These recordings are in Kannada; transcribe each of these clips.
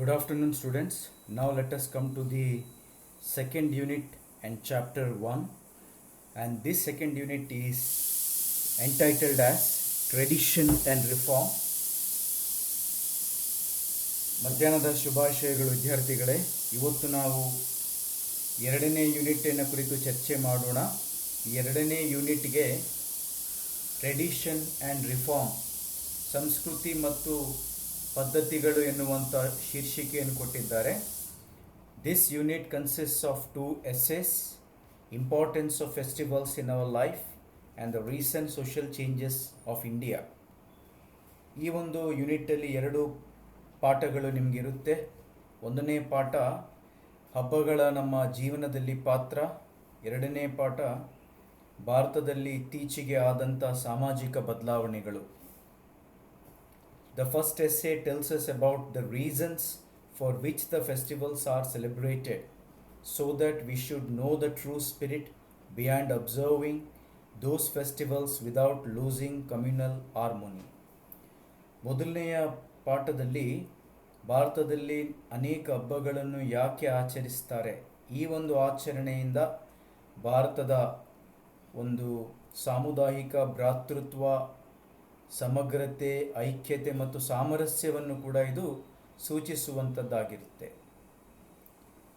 Good afternoon, students. Now let us come to the second unit and chapter 1. And this second unit is entitled as Tradition and Reform. ಮಧ್ಯಾಹ್ನದ ಶುಭಾಶಯಗಳು ವಿದ್ಯಾರ್ಥಿಗಳೇ. ಇವತ್ತು ನಾವು ಎರಡನೇ ಯೂನಿಟಿನ ಕುರಿತು ಚರ್ಚೆ ಮಾಡೋಣ. ಎರಡನೇ ಯೂನಿಟ್ಗೆ ಟ್ರೆಡಿಷನ್ ಆ್ಯಂಡ್ ರಿಫಾರ್ಮ್, ಸಂಸ್ಕೃತಿ ಮತ್ತು ಪದ್ಧತಿಗಳು ಎನ್ನುವಂಥ ಶೀರ್ಷಿಕೆಯನ್ನು ಕೊಟ್ಟಿದ್ದಾರೆ. This unit consists of 2 essays, importance of festivals in our life and the recent social changes of India. ಈ ಒಂದು ಯೂನಿಟಲ್ಲಿ 2 ಪಾಠಗಳು ನಿಮಗಿರುತ್ತೆ. ಒಂದನೇ ಪಾಠ ಹಬ್ಬಗಳ ನಮ್ಮ ಜೀವನದಲ್ಲಿ ಪಾತ್ರ, ಎರಡನೇ ಪಾಠ ಭಾರತದಲ್ಲಿ ಇತ್ತೀಚೆಗೆ ಆದಂಥ ಸಾಮಾಜಿಕ ಬದಲಾವಣೆಗಳು. The first essay tells us about the reasons for which the festivals are celebrated, so that we should know the true spirit behind observing those festivals without losing communal harmony. ಮೊದಲನೆಯ ಪಾಠದಲ್ಲಿ ಭಾರತದಲ್ಲಿ ಅನೇಕ ಹಬ್ಬಗಳನ್ನು ಯಾಕೆ ಆಚರಿಸ್ತಾರೆ, ಈ ಒಂದು ಆಚರಣೆಯಿಂದ ಭಾರತದ ಒಂದು ಸಾಮುದಾಯಿಕ ಭ್ರಾತೃತ್ವ, ಸಮಗ್ರತೆ, ಐಕ್ಯತೆ ಮತ್ತು ಸಾಮರಸ್ಯವನ್ನು ಕೂಡ ಇದು ಸೂಚಿಸುವಂಥದ್ದಾಗಿರುತ್ತೆ.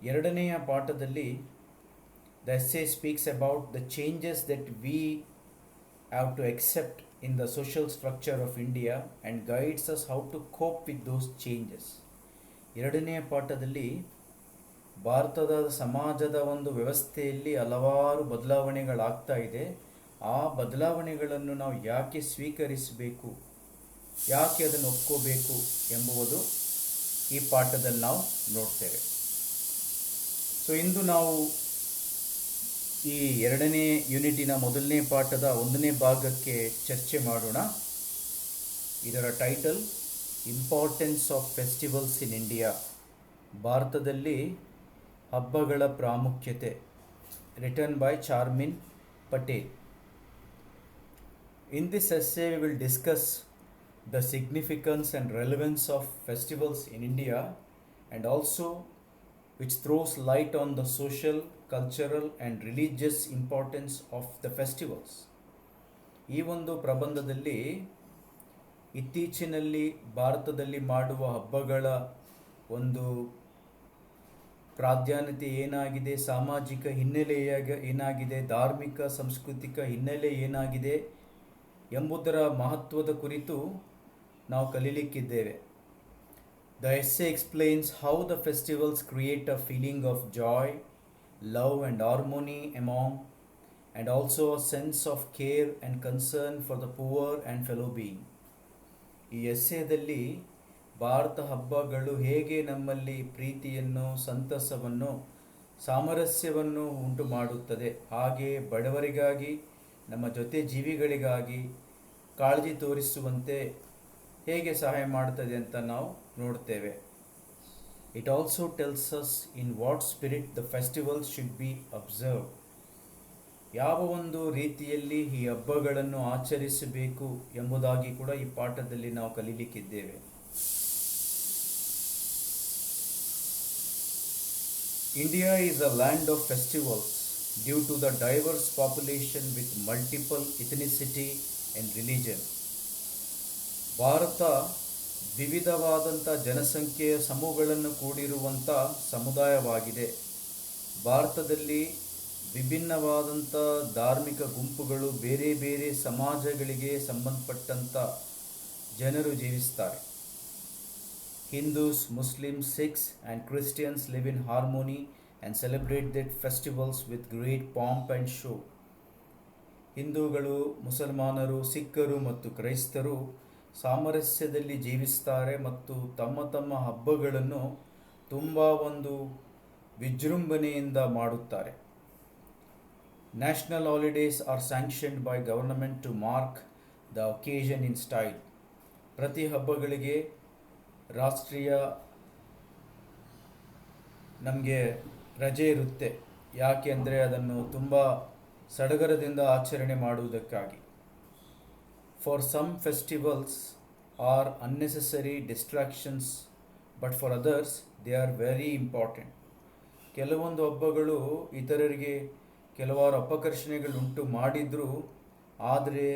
ಎರಡನೆಯ ಪಾಠದಲ್ಲಿ the essay speaks about the changes that we have to accept in the social structure of India and guides us how to cope with those changes. ಎರಡನೆಯ ಪಾಠದಲ್ಲಿ ಭಾರತದ ಸಮಾಜದ ಒಂದು ವ್ಯವಸ್ಥೆಯಲ್ಲಿ ಹಲವಾರು ಬದಲಾವಣೆಗಳಾಗ್ತಾ ಇದೆ. ಆ ಬದಲಾವಣೆಗಳನ್ನು ನಾವು ಯಾಕೆ ಸ್ವೀಕರಿಸಬೇಕು, ಯಾಕೆ ಅದನ್ನು ಒಪ್ಕೋಬೇಕು ಎಂಬುದು ಈ ಪಾಠದಲ್ಲಿ ನಾವು ನೋಡ್ತೇವೆ. ಸೊ ಇಂದು ನಾವು ಈ ಎರಡನೇ ಯೂನಿಟಿನ ಮೊದಲನೇ ಪಾಠದ 1ನೇ ಭಾಗಕ್ಕೆ ಚರ್ಚೆ ಮಾಡೋಣ. ಇದರ title importance of festivals in India, ಭಾರತದಲ್ಲಿ ಹಬ್ಬಗಳ ಪ್ರಾಮುಖ್ಯತೆ, written by Charmin Patel. In this essay, we will discuss the significance and relevance of festivals in India, and also which throws light on the social, cultural and religious importance of the festivals. ಈ ಒಂದು ಪ್ರಬಂಧದಲ್ಲಿ ಇತ್ತೀಚಿನಲ್ಲಿ ಭಾರತದಲ್ಲಿ ಮಾಡುವ ಹಬ್ಬಗಳ ಒಂದು ಪ್ರಾಧಾನ್ಯತೆ ಏನಾಗಿದೆ, ಸಾಮಾಜಿಕ ಹಿನ್ನೆಲೆ ಏನಾಗಿದೆ, ಧಾರ್ಮಿಕ ಸಾಂಸ್ಕೃತಿಕ ಹಿನ್ನೆಲೆ ಏನಾಗಿದೆ ಎಂಬುದರ ಮಹತ್ವದ ಕುರಿತು ನಾವು ಕಲೀಲಿಕ್ಕಿದ್ದೇವೆ. The essay explains how the festivals create a feeling of joy, love and harmony among, and also a sense of care and concern for the poor and fellow being. ಈ ಎಸ್ಸೇದಲ್ಲಿ ಭಾರತ ಹಬ್ಬಗಳು ಹೇಗೆ ನಮ್ಮಲ್ಲಿ ಪ್ರೀತಿಯನ್ನು, ಸಂತಸವನ್ನು, ಸಾಮರಸ್ಯವನ್ನು ಉಂಟು ಮಾಡುತ್ತದೆ, ಹಾಗೆ ಬಡವರಿಗಾಗಿ, ನಮ್ಮ ಜೊತೆ ಜೀವಿಗಳಿಗಾಗಿ ಕಾಳಜಿ ತೋರಿಸುವಂತೆ ಹೇಗೆ ಸಹಾಯ ಮಾಡ್ತದೆ ಅಂತ ನಾವು ನೋಡ್ತೇವೆ. It also tells us in what spirit the festivals should be observe, ಯಾವ ಒಂದು ರೀತಿಯಲ್ಲಿ ಈ ಹಬ್ಬಗಳನ್ನು ಆಚರಿಸಬೇಕು ಎಂಬುದಾಗಿ ಕೂಡ ಈ ಪಾಠದಲ್ಲಿ ನಾವು ಕಲೀಲಿಕ್ಕಿದ್ದೇವೆ. India is a land of festivals due to the diverse population with multiple ethnicity and religion. Bharat ವಿವಿಧವಾದಂಥ ಜನಸಂಖ್ಯೆಯ ಸಮೂಹಗಳನ್ನು ಕೂಡಿರುವಂಥ ಸಮುದಾಯವಾಗಿದೆ. ಭಾರತದಲ್ಲಿ ವಿಭಿನ್ನವಾದಂಥ ಧಾರ್ಮಿಕ ಗುಂಪುಗಳು, ಬೇರೆ ಬೇರೆ ಸಮಾಜಗಳಿಗೆ ಸಂಬಂಧಪಟ್ಟಂಥ ಜನರು ಜೀವಿಸ್ತಾರೆ. Hindus, Muslims, Sikhs and Christians live in harmony and celebrate their festivals with great pomp and show. ಹಿಂದೂಗಳು, ಮುಸಲ್ಮಾನರು, ಸಿಖ್ಖರು ಮತ್ತು ಕ್ರೈಸ್ತರು ಸಾಮರಸ್ಯದಲ್ಲಿ ಜೀವಿಸ್ತಾರೆ ಮತ್ತು ತಮ್ಮ ತಮ್ಮ ಹಬ್ಬಗಳನ್ನು ತುಂಬ ಒಂದು ವಿಜೃಂಭಣೆಯಿಂದ ಮಾಡುತ್ತಾರೆ. National holidays are sanctioned by government to mark the occasion in style. ಪ್ರತಿ ಹಬ್ಬಗಳಿಗೆ ರಾಷ್ಟ್ರೀಯ ನಮಗೆ ರಜೆ ಇರುತ್ತೆ. ಯಾಕೆ ಅಂದರೆ ಅದನ್ನು ತುಂಬ ಸಡಗರದಿಂದ ಆಚರಣೆ ಮಾಡುವುದಕ್ಕಾಗಿ. For some festivals are unnecessary distractions but for others they are very important. ಕೆಲವೊಂದು ಹಬ್ಬಗಳು ಇತರರಿಗೆ ಕೆಲವಾರು ಅಪಕರ್ಷಣೆಗಳುಂಟು ಮಾಡಿದರೂ, ಆದರೆ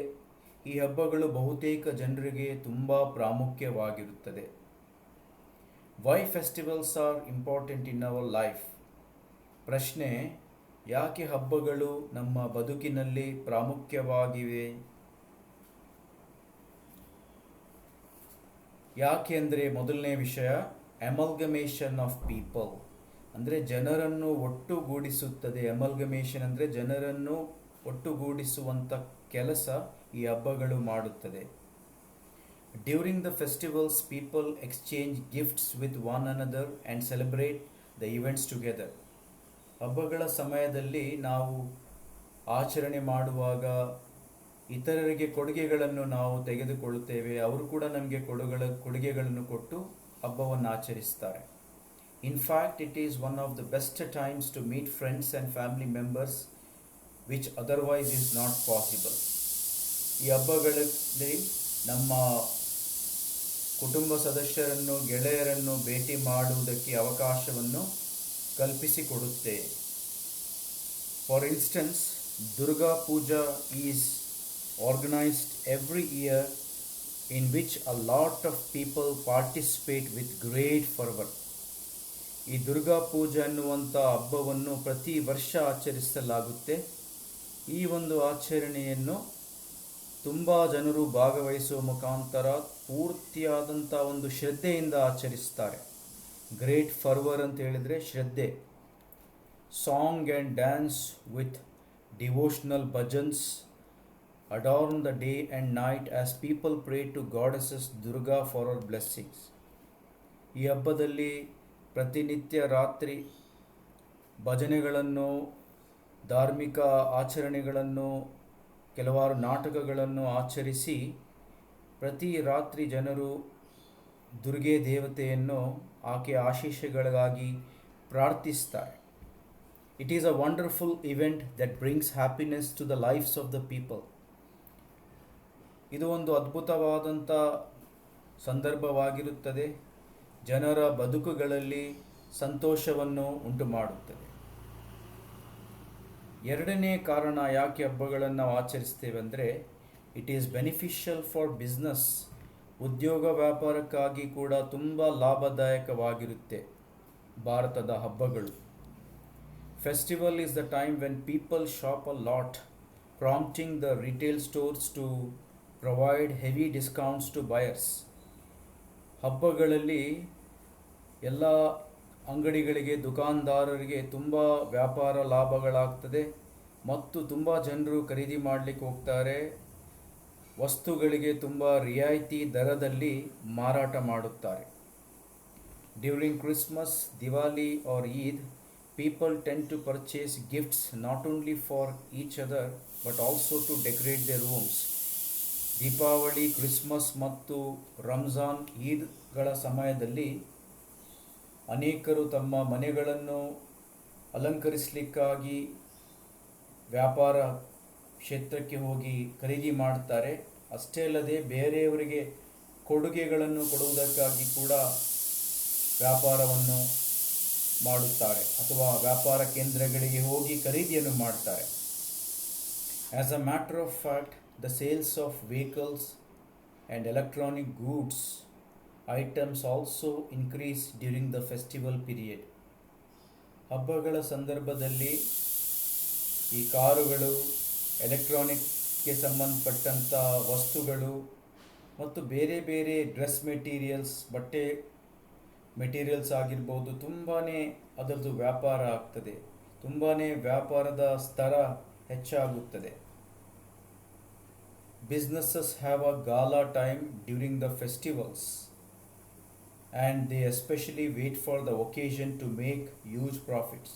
ಈ ಹಬ್ಬಗಳು ಬಹುತೇಕ ಜನರಿಗೆ ತುಂಬ ಪ್ರಾಮುಖ್ಯವಾಗಿರುತ್ತದೆ. Why festivals are important in our life? ಪ್ರಶ್ನೆ: ಯಾಕೆ ಹಬ್ಬಗಳು ನಮ್ಮ ಬದುಕಿನಲ್ಲಿ ಪ್ರಾಮುಖ್ಯವಾಗಿವೆ? ಯಾಕೆ ಅಂದರೆ, ಮೊದಲನೇ ವಿಷಯ ಅಮಲ್ಗಮೇಷನ್ ಆಫ್ ಪೀಪಲ್, ಅಂದರೆ ಜನರನ್ನು ಒಟ್ಟುಗೂಡಿಸುತ್ತದೆ. ಅಮಲ್ಗಮೇಷನ್ ಅಂದರೆ ಜನರನ್ನು ಒಟ್ಟುಗೂಡಿಸುವಂಥ ಕೆಲಸ ಈ ಹಬ್ಬಗಳು ಮಾಡುತ್ತದೆ. During the festivals people exchange gifts with one another and celebrate the events together. ಹಬ್ಬಗಳ ಸಮಯದಲ್ಲಿ ನಾವು ಆಚರಣೆ ಮಾಡುವಾಗ ಇತರರಿಗೆ ಕೊಡುಗೆಗಳನ್ನು ನಾವು ತೆಗೆದುಕೊಳ್ಳುತ್ತೇವೆ, ಅವರು ಕೂಡ ನಮಗೆ ಕೊಡುಗೆಗಳನ್ನು ಕೊಟ್ಟು ಹಬ್ಬವನ್ನು ಆಚರಿಸ್ತಾರೆ. In fact it is one of the best times to meet friends and family members which otherwise is not possible. ಈ ಹಬ್ಬಗಳಲ್ಲಿ ನಮ್ಮ ಕುಟುಂಬ ಸದಸ್ಯರನ್ನು, ಗೆಳೆಯರನ್ನು ಭೇಟಿ ಮಾಡುವುದಕ್ಕೆ ಅವಕಾಶವನ್ನು ಕಲ್ಪಿಸಿಕೊಡುತ್ತೆ. For instance, Durga Puja is organized every year in which a lot of people participate with great fervor. ಈ ದುರ್ಗಾ ಪೂಜೆ ಅನ್ನುವಂಥ ಹಬ್ಬವನ್ನು ಪ್ರತಿ ವರ್ಷ ಆಚರಿಸಲಾಗುತ್ತೆ. ಈ ಒಂದು ಆಚರಣೆಯನ್ನು ತುಂಬ ಜನರು ಭಾಗವಹಿಸುವ ಮುಖಾಂತರ ಪೂರ್ತಿಯಾದಂಥ ಒಂದು ಶ್ರದ್ಧೆಯಿಂದ ಆಚರಿಸ್ತಾರೆ. ಗ್ರೇಟ್ ಫರ್ವರ್ ಅಂತ ಹೇಳಿದರೆ ಶ್ರದ್ಧೆ. Song and dance with devotional bhajans adorn the day and night as people pray to goddesses Durga for her blessings. ಈ ಹಬ್ಬದಲ್ಲಿ ಪ್ರತಿನಿತ್ಯ ರಾತ್ರಿ ಭಜನೆಗಳನ್ನು, ಧಾರ್ಮಿಕ ಆಚರಣೆಗಳನ್ನು, ಕೆಲವಾರು ನಾಟಕಗಳನ್ನು ಆಚರಿಸಿ ಪ್ರತಿ ರಾತ್ರಿ ಜನರು ದುರ್ಗೆ ದೇವತೆಯನ್ನು ಆಕೆಯ ಆಶೀಸ್ಸುಗಳಿಗಾಗಿ ಪ್ರಾರ್ಥಿಸ್ತಾರೆ. It is a wonderful event that brings happiness to the lifes of the people. ಇದು ಒಂದು ಅದ್ಭುತವಾದಂಥ ಸಂದರ್ಭವಾಗಿರುತ್ತದೆ. ಜನರ ಬದುಕುಗಳಲ್ಲಿ ಸಂತೋಷವನ್ನು ಉಂಟು ಮಾಡುತ್ತದೆ. ಎರಡನೇ ಕಾರಣ ಯಾಕೆ ಹಬ್ಬಗಳನ್ನು ನಾವು ಆಚರಿಸ್ತೇವೆ ಅಂದರೆ, it is beneficial for business. ಉದ್ಯೋಗ ವ್ಯಾಪಾರಕ್ಕಾಗಿ ಕೂಡ ತುಂಬ ಲಾಭದಾಯಕವಾಗಿರುತ್ತೆ ಭಾರತದ ಹಬ್ಬಗಳು. Festival is the time when people shop a lot, prompting the retail stores to provide heavy discounts to buyers. ಹಬ್ಬಗಳಲ್ಲಿ ಎಲ್ಲ ಅಂಗಡಿಗಳಿಗೆ, ದುಕಾನ್ದಾರರಿಗೆ ತುಂಬ ವ್ಯಾಪಾರ ಲಾಭಗಳಾಗ್ತದೆ ಮತ್ತು ತುಂಬ ಜನರು ಖರೀದಿ ಮಾಡಲಿಕ್ಕೆ ಹೋಗ್ತಾರೆ. ವಸ್ತುಗಳಿಗೆ ತುಂಬ ರಿಯಾಯಿತಿ ದರದಲ್ಲಿ ಮಾರಾಟ ಮಾಡುತ್ತಾರೆ. During Christmas, Diwali or Eid, people tend to purchase gifts not only for each other but also to decorate their homes. Deepavali, Christmas ಮತ್ತು ರಂಜಾನ್, ಈದ್ಗಳ ಸಮಯದಲ್ಲಿ ಅನೇಕರು ತಮ್ಮ ಮನೆಗಳನ್ನು ಅಲಂಕರಿಸಲಿಕ್ಕಾಗಿ ವ್ಯಾಪಾರ ಕ್ಷೇತ್ರಕ್ಕೆ ಹೋಗಿ ಖರೀದಿ ಮಾಡ್ತಾರೆ. ಅಷ್ಟೇ ಅಲ್ಲದೆ ಬೇರೆಯವರಿಗೆ ಕೊಡುಗೆಗಳನ್ನು ಕೊಡುವುದಕ್ಕಾಗಿ ಕೂಡ ವ್ಯಾಪಾರವನ್ನು ಮಾಡುತ್ತಾರೆ ಅಥವಾ ವ್ಯಾಪಾರ ಕೇಂದ್ರಗಳಿಗೆ ಹೋಗಿ ಖರೀದಿಯನ್ನು ಮಾಡ್ತಾರೆ. As a matter of fact, the sales of vehicles and electronic goods items also increase during the festival period. ಹಬ್ಬಗಳ ಸಂದರ್ಭದಲ್ಲಿ ಈ ಕಾರುಗಳು, ಎಲೆಕ್ಟ್ರಾನಿಕ್ಗೆ ಸಂಬಂಧಪಟ್ಟಂಥ ವಸ್ತುಗಳು ಮತ್ತು ಬೇರೆ ಬೇರೆ ಡ್ರೆಸ್ ಮೆಟೀರಿಯಲ್ಸ್, ಬಟ್ಟೆ ಮೆಟೀರಿಯಲ್ಸ್ ಆಗಿರ್ಬೋದು, ತುಂಬಾ ಅದರದ್ದು ವ್ಯಾಪಾರ ಆಗ್ತದೆ. ತುಂಬಾ ವ್ಯಾಪಾರದ ಸ್ತರ ಹೆಚ್ಚಾಗುತ್ತದೆ. Businesses have a gala time during the festivals and they especially wait for the occasion to make huge profits.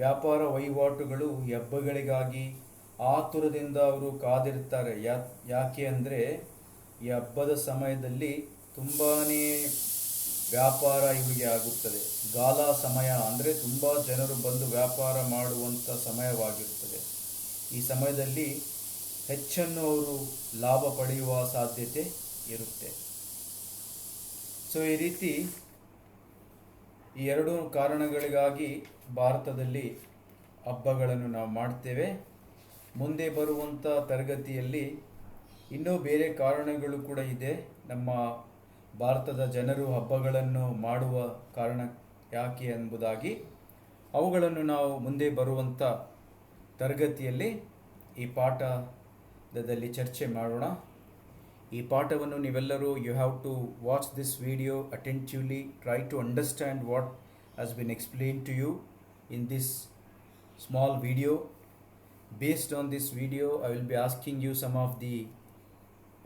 ವ್ಯಾಪಾರ ವಹಿವಾಟುಗಳು ಈ ಹಬ್ಬಗಳಿಗಾಗಿ ಆತುರದಿಂದ ಅವರು ಕಾದಿರ್ತಾರೆ. ಯಾಕೆ ಅಂದರೆ ಈ ಹಬ್ಬದ ಸಮಯದಲ್ಲಿ ತುಂಬಾ ವ್ಯಾಪಾರ ಇವರಿಗೆ ಆಗುತ್ತದೆ. ಗಾಲಾ ಸಮಯ ಅಂದರೆ ತುಂಬ ಜನರು ಬಂದು ವ್ಯಾಪಾರ ಮಾಡುವಂಥ ಸಮಯವಾಗಿರುತ್ತದೆ. ಈ ಸಮಯದಲ್ಲಿ ಹೆಚ್ಚನ್ನು ಅವರು ಲಾಭ ಪಡೆಯುವ ಸಾಧ್ಯತೆ ಇರುತ್ತೆ. ಸೊ ಸೊ ಈ ರೀತಿ ಈ ಎರಡು ಕಾರಣಗಳಿಗಾಗಿ ಭಾರತದಲ್ಲಿ ಹಬ್ಬಗಳನ್ನು ನಾವು ಮಾಡ್ತೇವೆ. ಮುಂದೆ ಬರುವಂಥ ತರಗತಿಯಲ್ಲಿ ಇನ್ನೂ ಬೇರೆ ಕಾರಣಗಳು ಕೂಡ ಇದೆ. ನಮ್ಮ ಭಾರತದ ಜನರು ಹಬ್ಬಗಳನ್ನು ಮಾಡುವ ಕಾರಣ ಯಾಕೆ ಎಂಬುದಾಗಿ ಅವುಗಳನ್ನು ನಾವು ಮುಂದೆ ಬರುವಂಥ ತರಗತಿಯಲ್ಲಿ ಈ ಪಾಠದಲ್ಲಿ ಚರ್ಚೆ ಮಾಡೋಣ. ಈ ಪಾಠವನ್ನು ನೀವೆಲ್ಲರೂ you have to watch this video attentively, try to understand what has been explain to you in this small video. Based on this video, I will be asking you some of the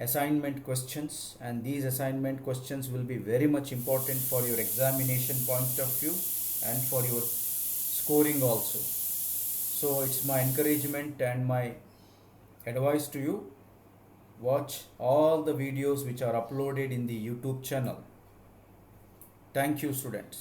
assignment questions, and these assignment questions will be very much important for your examination point of view and for your scoring also. So it's my encouragement and my advice to you, watch all the videos which are uploaded in the YouTube channel. Thank you, students.